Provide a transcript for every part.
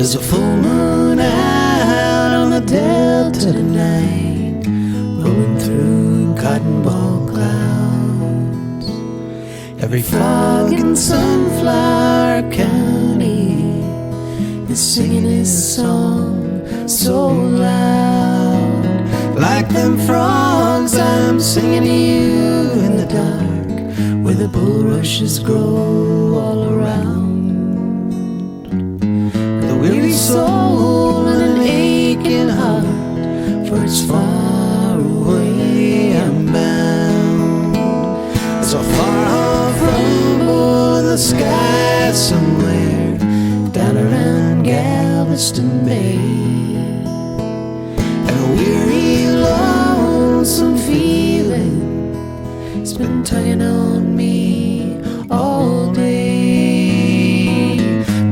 There's a full moon out on the delta tonight, rolling through cotton ball clouds. Every frog in Sunflower County is singing his song so loud. Like them frogs, I'm singing to you in the dark, where the bulrushes grow all around. The weary soul and an aching heart, for it's far away I'm bound. There's a far-off rumble in the sky somewhere, down around Galveston Bay. And a weary, lonesome feeling has been tugging on me all day.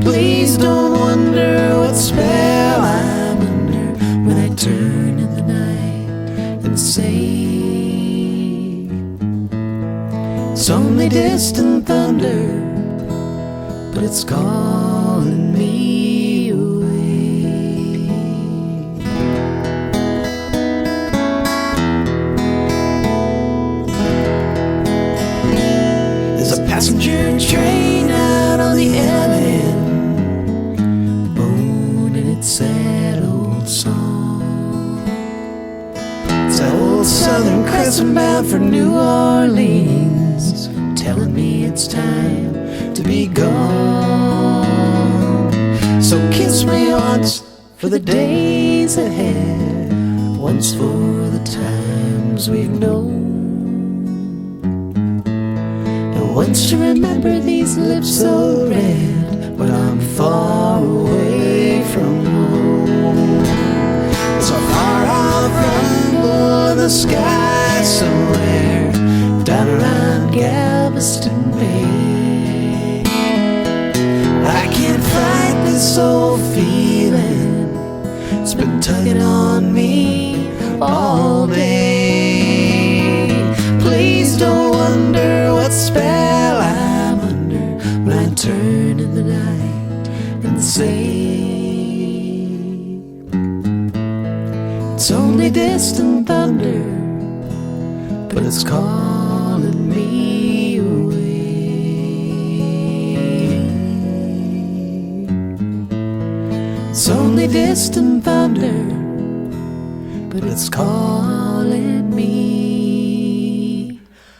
Please don't wonder what spell I'm under when I turn in the night and say, it's only distant thunder, but it's calling me away. There's a passenger train out on the LN, moaning its sad old song. It's that old Southern Crescent bound for New Orleans, telling me it's time to be gone. So kiss me once for the days ahead, once for the times we've known, and once to remember these lips so red when I'm far away from home. It's a far-off rumble in the sky somewhere, down around Galveston Bay. I can't fight this old feeling, it's been tugging on me all day. Please don't wonder what spell I'm under when I turn in the night and say, it's only distant thunder, but it's calling me away. It's only distant thunder, but it's calling me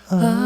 away.